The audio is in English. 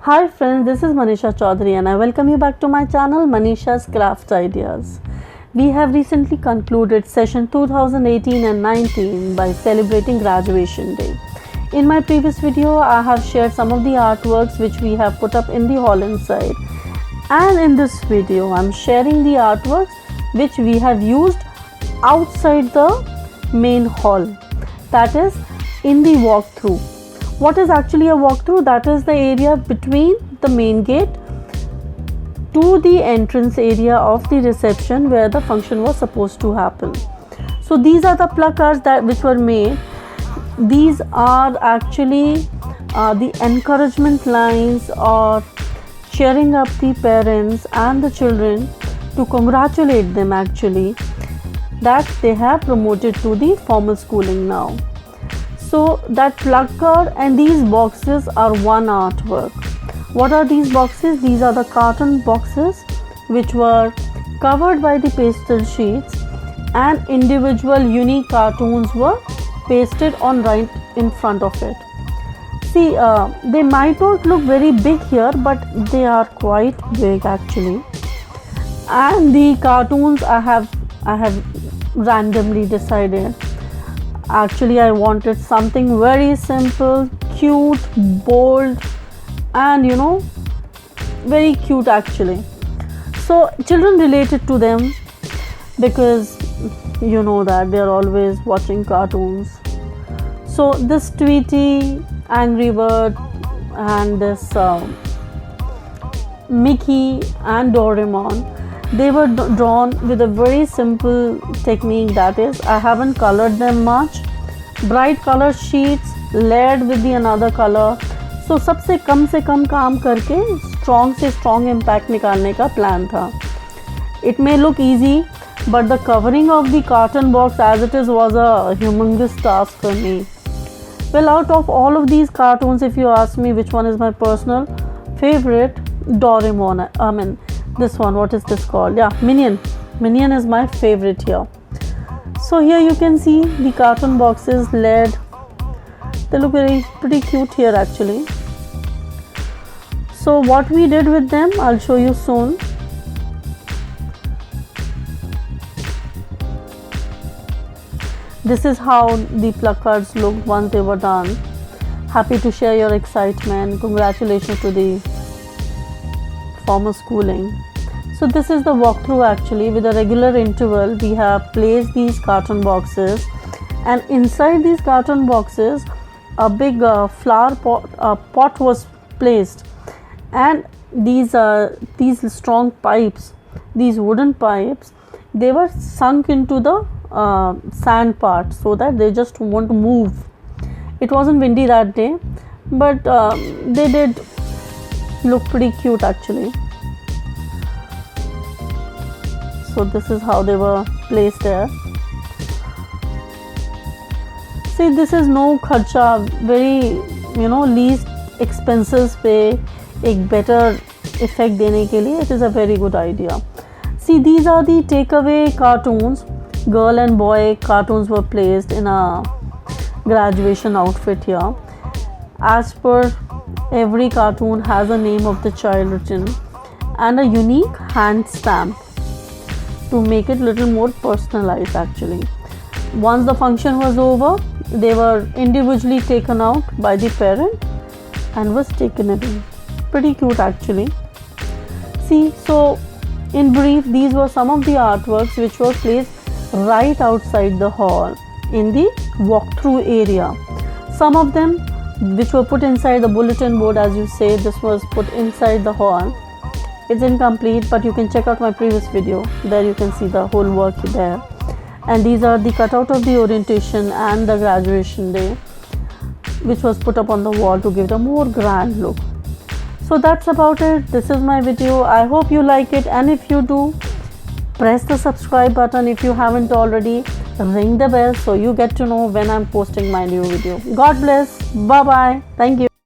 Hi friends, this is Manisha Chaudhary and I welcome you back to my channel Manisha's Craft Ideas. We have recently concluded session 2018 and 19 by celebrating graduation day. In my previous video, I have shared some of the artworks which we have put up in the hall inside. And in this video, I am sharing the artworks which we have used outside the main hall. That is in the walkthrough. What is actually a walkthrough? That is the area between the main gate to the entrance area of the reception where the function was supposed to happen. So these are the placards which were made. These are actually the encouragement lines or cheering up the parents and the children to congratulate them actually that they have promoted to the formal schooling now. So that placard and these boxes are one artwork. What are these boxes? These are the carton boxes which were covered by the pastel sheets and individual unique cartoons were pasted on right in front of it. See, they might not look very big here, but they are quite big actually. And the cartoons I have randomly decided. Actually, I wanted something very simple, cute, bold, and very cute actually. So children related to them because you know that they are always watching cartoons. So this Tweety, Angry Bird, and this Mickey and Doraemon, they were drawn with a very simple technique, that is I haven't colored them much. Bright color sheets layered with the another color. So सबसे कम से कम काम करके strong से strong impact निकालने का plan था. It may look easy, but the covering of the carton box as it is was a humongous task for me. Well, out of all of these cartoons, if you ask me which one is my personal favorite, Doraemon. I mean, this one, what is this called? Yeah, Minion. Minion is my favorite here. So here you can see the carton boxes layered. They look pretty cute here actually. So what we did with them, I'll show you soon. This is how the placards looked once they were done. Happy to share your excitement. Congratulations to the formal schooling. So this is the walkthrough actually. With a regular interval we have placed these carton boxes, and inside these carton boxes a big flower pot was placed, and these strong pipes, these wooden pipes, they were sunk into the sand part so that they just won't move. It wasn't windy that day, but they did look pretty cute actually. So this is how they were placed there. See, this is no kharcha, very least expenses पे एक better effect देने के लिए. It is a very good idea. See, these are the takeaway cartoons. Girl and boy cartoons were placed in a graduation outfit here. As per every cartoon has a name of the child written and a unique hand stamp to make it little more personalized actually. Once the function was over, they were individually taken out by the parent and was taken away. Pretty cute actually. See, so in brief, these were some of the artworks which were placed right outside the hall in the walkthrough area. Some of them which were put inside the bulletin board, as you say, this was put inside the hall. It's incomplete, but you can check out my previous video. There you can see the whole work there. And these are the cutout of the orientation and the graduation day, which was put up on the wall to give it a more grand look. So that's about it. This is my video. I hope you like it, and if you do, press the subscribe button if you haven't already. Ring the bell so you get to know when I'm posting my new video. God bless. Bye bye. Thank you.